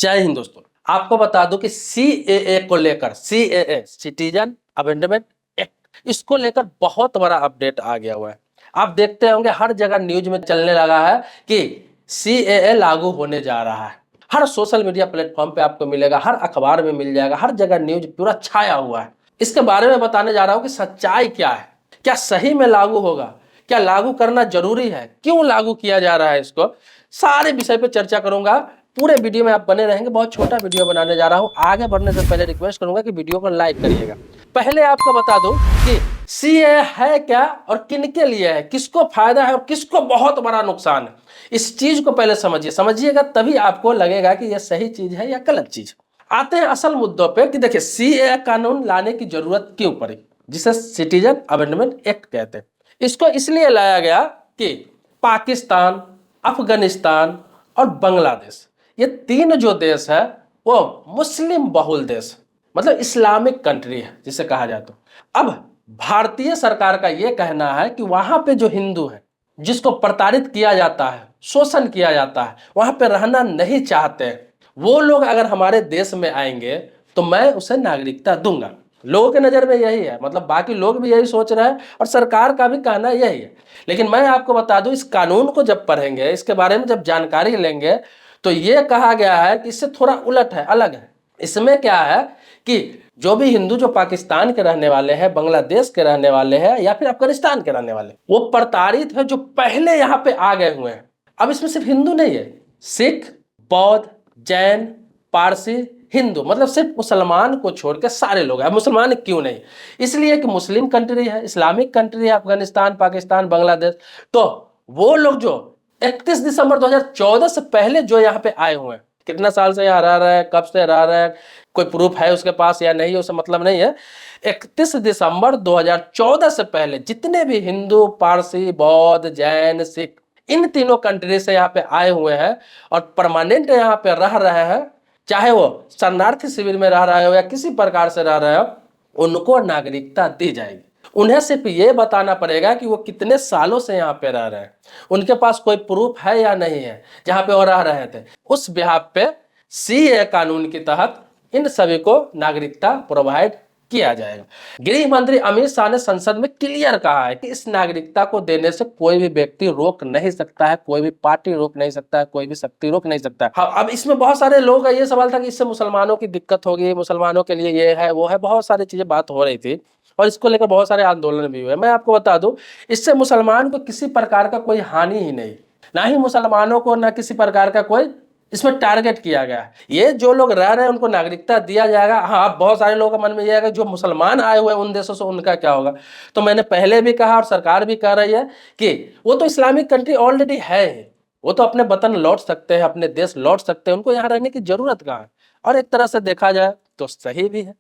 जय हिंद दोस्तों। आपको बता दूं कि सीएए को लेकर, सीएए सिटीजन अमेंडमेंट एक्ट, इसको लेकर बहुत बड़ा अपडेट आ गया हुआ है। आप देखते होंगे हर जगह न्यूज में चलने लगा है कि सीएए लागू होने जा रहा है। हर सोशल मीडिया प्लेटफॉर्म पे आपको मिलेगा, हर अखबार में मिल जाएगा, हर जगह न्यूज पूरा छाया हुआ है। इसके बारे में बताने जा रहा हूं कि सच्चाई क्या है, क्या सही में लागू होगा, क्या लागू करना जरूरी है, क्यों लागू किया जा रहा है, इसको सारे विषय पे चर्चा करूंगा। पूरे वीडियो में आप बने रहेंगे। बहुत छोटा वीडियो बनाने जा रहा हूं। आगे बढ़ने से पहले रिक्वेस्ट करूंगा कि वीडियो को लाइक करिएगा। पहले आपको बता दूं कि सीए है क्या और किनके लिए है, किसको फायदा है और किसको बहुत बड़ा नुकसान है। इस चीज को पहले समझिएगा, तभी आपको लगेगा कि यह सही चीज है या गलत चीज। आते हैं असल मुद्दों पे कि देखिए सीए कानून लाने की जरूरत क्यों पड़ी, जिसे सिटीजन अमेंडमेंट एक्ट कहते हैं। इसको इसलिए लाया गया कि पाकिस्तान, अफगानिस्तान और बांग्लादेश, ये तीन जो देश है वो मुस्लिम बहुल देश, मतलब इस्लामिक कंट्री है जिसे कहा जाए। तो अब भारतीय सरकार का यह कहना है कि वहां पे जो हिंदू है, जिसको प्रताड़ित किया जाता है, शोषण किया जाता है, वहां पे रहना नहीं चाहते हैं, वो लोग अगर हमारे देश में आएंगे तो मैं उसे नागरिकता दूंगा। लोगों के नजर में यही है, मतलब बाकी लोग भी यही सोच रहे हैं और सरकार का भी कहना यही है। लेकिन मैं आपको बता दूं, इस कानून को जब पढ़ेंगे, इसके बारे में जब जानकारी लेंगे, तो ये कहा गया है कि इससे थोड़ा उलट है, अलग है। इसमें क्या है कि जो भी हिंदू जो पाकिस्तान के रहने वाले हैं, बांग्लादेश के रहने वाले हैं या फिर अफगानिस्तान के रहने वाले, वो प्रताड़ित है जो पहले यहाँ पे आ गए हुए हैं। अब इसमें सिर्फ हिंदू नहीं है, सिख, बौद्ध, जैन, पारसी, हिंदू, मतलब सिर्फ मुसलमान को छोड़ के सारे लोग हैं। मुसलमान क्यों नहीं? इसलिए कि मुस्लिम कंट्री है, इस्लामिक कंट्री है अफगानिस्तान, पाकिस्तान, बांग्लादेश। तो वो लोग जो 31 दिसंबर 2014 से पहले जो यहाँ पे आए हुए हैं, कितना साल से यहाँ रह रहे हैं, कब से रह रहे हैं, कोई प्रूफ है उसके पास या नहीं, उससे मतलब नहीं है। 31 दिसंबर 2014 से पहले जितने भी हिंदू, पारसी, बौद्ध, जैन, सिख, इन तीनों कंट्री से यहाँ पे आए हुए हैं और परमानेंट यहाँ पे रह रहे हैं, चाहे वो शरणार्थी शिविर में रह रहे हो या किसी प्रकार से रह रहे हो, उनको नागरिकता दी जाएगी। उन्हें सिर्फ ये बताना पड़ेगा कि वो कितने सालों से यहाँ पे रह रहे हैं, उनके पास कोई प्रूफ है या नहीं है जहाँ पे वो रह रहे थे। उस बिहाफ पे सीए कानून के तहत इन सभी को नागरिकता प्रोवाइड किया जाएगा। गृह मंत्री अमित शाह ने संसद में क्लियर कहा है कि इस नागरिकता को देने से कोई भी व्यक्ति रोक नहीं सकता है, कोई भी पार्टी रोक नहीं सकता है, कोई भी शक्ति रोक नहीं सकता है। हाँ, अब इसमें बहुत सारे लोग का ये सवाल था कि इससे मुसलमानों की दिक्कत होगी, मुसलमानों के लिए ये है वो है, बहुत सारी चीजें बात हो रही थी और इसको लेकर बहुत सारे आंदोलन भी हुए। मैं आपको बता दूं, इससे मुसलमान को किसी प्रकार का कोई हानि ही नहीं, ना ही मुसलमानों को ना किसी प्रकार का कोई इसमें टारगेट किया गया है। ये जो लोग रह रहे हैं उनको नागरिकता दिया जाएगा। हाँ, बहुत सारे लोगों के मन में यह है कि जो मुसलमान आए हुए हैं उन देशों से उनका क्या होगा। तो मैंने पहले भी कहा और सरकार भी कह रही है कि वो तो इस्लामिक कंट्री ऑलरेडी है, वो तो अपने वतन लौट सकते हैं, अपने देश लौट सकते हैं, उनको यहाँ रहने की जरूरत कहाँ है। और एक तरह से देखा जाए तो सही भी है,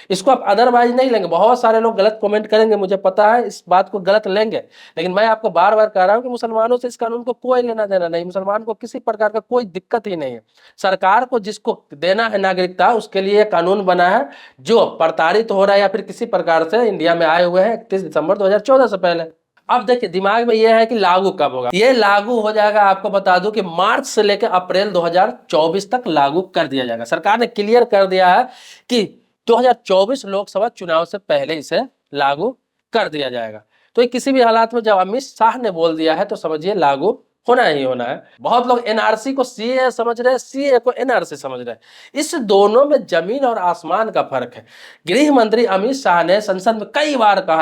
इसको आप अदरवाइज नहीं लेंगे। बहुत सारे लोग गलत कमेंट करेंगे, मुझे पता है, इस बात को गलत लेंगे, लेकिन मैं आपको बार बार कह रहा हूं कि मुसलमानों से इस कानून को कोई लेना देना नहीं, मुसलमान को किसी प्रकार का कोई दिक्कत ही नहीं है। सरकार को जिसको देना है नागरिकता, उसके लिए कानून बना है, जो प्रताड़ित हो रहा है या फिर किसी प्रकार से इंडिया में आए हुए हैं 31 दिसंबर 2014 से पहले। अब देखिए दिमाग में यह है कि लागू कब होगा। ये लागू हो जाएगा, आपको बता दूं कि मार्च से लेकर अप्रैल 2024 तक लागू कर दिया जाएगा। सरकार ने क्लियर कर दिया है कि 2024 लोकसभा चुनाव से पहले इसे लागू कर दिया जाएगा। तो ये किसी भी हालात में जब अमित शाह ने बोल दिया है तो समझिए लागू होना ही होना है। बहुत लोग एनआरसी को सीए समझ रहे हैं, सीए को एनआरसी समझ रहे हैं। इस दोनों में जमीन और आसमान का फर्क है। गृह मंत्री अमित शाह ने संसद में कई बार कहा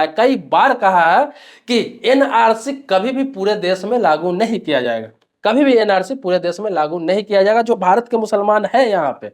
है कि एनआरसी कभी भी पूरे देश में लागू नहीं किया जाएगा, कभी भी एनआरसी पूरे देश में लागू नहीं किया जाएगा। जो भारत के मुसलमान है यहाँ पे,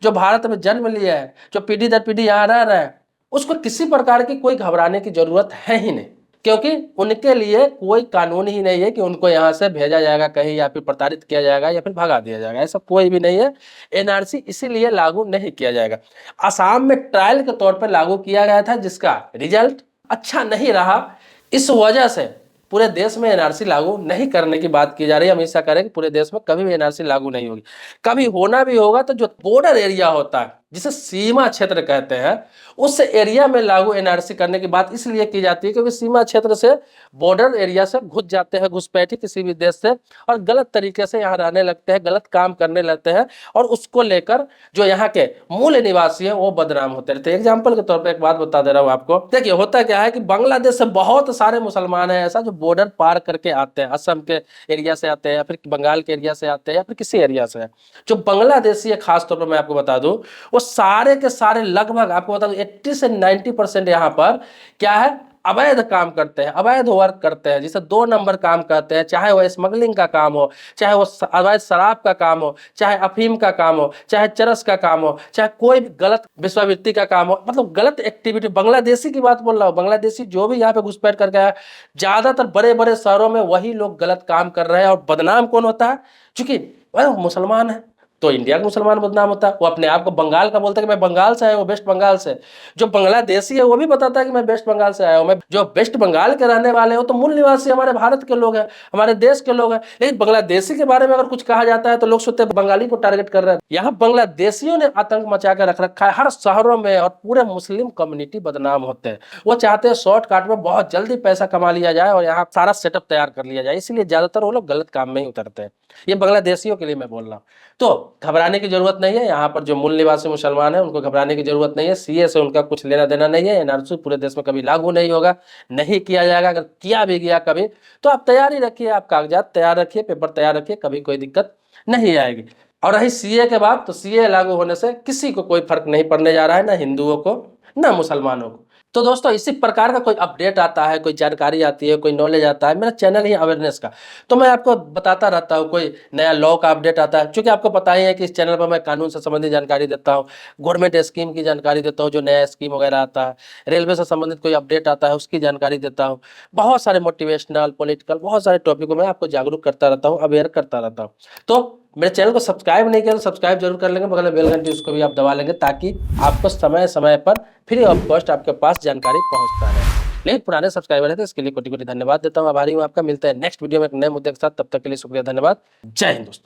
जो भारत में जन्म लिया है, जो पीढ़ी दर पीढ़ी यहाँ रह रहे हैं, उसको किसी प्रकार की कोई घबराने की जरूरत है ही नहीं, क्योंकि उनके लिए कोई कानून ही नहीं है कि उनको यहाँ से भेजा जाएगा कहीं या फिर प्रताड़ित किया जाएगा या फिर भगा दिया जाएगा, ऐसा कोई भी नहीं है। एनआरसी इसीलिए लागू नहीं किया जाएगा। असम में ट्रायल के तौर पर लागू किया गया था, जिसका रिजल्ट अच्छा नहीं रहा। इस वजह से पूरे देश में एनआरसी लागू नहीं करने की बात की जा रही है। अमित शाह कह रहे हैं कि पूरे देश में कभी भी एनआरसी लागू नहीं होगी। कभी होना भी होगा तो जो बॉर्डर एरिया होता है जिसे सीमा क्षेत्र कहते हैं, उस एरिया में लागू एनआरसी करने की बात इसलिए की जाती है क्योंकि सीमा क्षेत्र से बॉर्डर एरिया से घुस जाते हैं घुसपैठी किसी भी देश से और गलत तरीके से यहाँ रहने लगते हैं, गलत काम करने लगते हैं और उसको लेकर जो यहाँ के मूल निवासी हैं वो बदनाम होते रहते हैं। एग्जाम्पल के तौर पर एक बात बता दे रहा हूँ आपको। देखिए होता क्या है कि बांग्लादेश से बहुत सारे मुसलमान हैं ऐसा जो बॉर्डर पार करके आते हैं, असम के एरिया से आते हैं या फिर बंगाल के एरिया से आते हैं या फिर किसी एरिया से। जो बांग्लादेशी है खास तौर पर मैं आपको बता दूं, वो सारे के सारे लगभग आपको बता दूं 80 से 90% यहाँ पर क्या है, अवैध काम करते हैं, अवैध वर्क करते हैं, जिसे 2 नंबर काम करते हैं। चाहे वो स्मगलिंग का काम हो, चाहे वो अवैध शराब का काम हो, चाहे अफीम का काम हो, चाहे चरस का काम हो, चाहे कोई भी गलत वेश्यावृत्ति का काम हो, मतलब गलत एक्टिविटी। बांग्लादेशी की बात बोल रहा हूँ, बांग्लादेशी जो भी यहाँ पे घुसपैठ करके आया, ज्यादातर बड़े बड़े शहरों में वही लोग गलत काम कर रहे हैं और बदनाम कौन होता है, चूंकि वह मुसलमान है तो इंडिया का मुसलमान बदनाम होता है। वो अपने आप को बंगाल का बोलता है कि मैं बंगाल से आया हूँ, वेस्ट बंगाल से। जो बांग्लादेशी है वो भी बताता है कि मैं वेस्ट बंगाल से आया हूँ। मैं जो वेस्ट बंगाल के रहने वाले हो तो मूल निवासी हमारे भारत के लोग हैं, हमारे देश के लोग हैं। लेकिन बांग्लादेशी के बारे में अगर कुछ कहा जाता है तो लोग सोचते हैं बंगाली को टारगेट कर रहे हैं। यहाँ बांग्लादेशियों ने आतंक मचा कर रख रखा है हर शहरों में और पूरे मुस्लिम कम्युनिटी बदनाम होते हैं। वो चाहते हैं शॉर्टकट में बहुत जल्दी पैसा कमा लिया जाए और यहाँ सारा सेटअप तैयार कर लिया जाए, इसलिए ज्यादातर वो लोग गलत काम में ही उतरते हैं। ये बांग्लादेशियों के लिए मैं बोल रहा हूँ। तो घबराने की जरूरत नहीं है, यहाँ पर जो मूल निवासी मुसलमान है उनको घबराने की जरूरत नहीं है। सीए से उनका कुछ लेना देना नहीं है। एनआरसी पूरे देश में कभी लागू नहीं होगा, नहीं किया जाएगा। अगर किया भी गया कभी तो आप तैयारी रखिए, आप कागजात तैयार रखिए, पेपर तैयार रखिए, कभी कोई दिक्कत नहीं आएगी। और रही सीए के बाद, तो सीए लागू होने से किसी को कोई फर्क नहीं पड़ने जा रहा है, ना हिंदुओं को ना मुसलमानों को। तो दोस्तों इसी प्रकार का कोई अपडेट आता है, कोई जानकारी आती है, कोई नॉलेज आता है, मेरा चैनल ही अवेयरनेस का, तो मैं आपको बताता रहता हूँ। कोई नया लॉ का अपडेट आता है, क्योंकि आपको पता ही है कि इस चैनल पर मैं कानून से संबंधित जानकारी देता हूँ, गवर्नमेंट स्कीम की जानकारी देता हूँ, जो नया स्कीम वगैरह आता है, रेलवे से संबंधित कोई अपडेट आता है उसकी जानकारी देता हूँ। बहुत सारे मोटिवेशनल, पॉलिटिकल, बहुत सारे टॉपिक को मैं आपको जागरूक करता रहता हूँ, अवेयर करता रहता हूँ। तो मेरे चैनल को सब्सक्राइब नहीं किया तो सब्सक्राइब जरूर कर लेंगे, बगल में बेल घंटी उसको भी आप दबा लेंगे, ताकि आपको समय समय पर फ्री ऑफ कॉस्ट आपके पास जानकारी पहुंचता रहे। लेकिन पुराने सब्सक्राइबर है तो इसके लिए कोटि कोटि धन्यवाद देता हूं, आभारी हूं आपका। मिलते हैं नेक्स्ट वीडियो में एक नए मुद्दे के साथ, तब तक के लिए शुक्रिया, धन्यवाद, जय हिंद दोस्तों।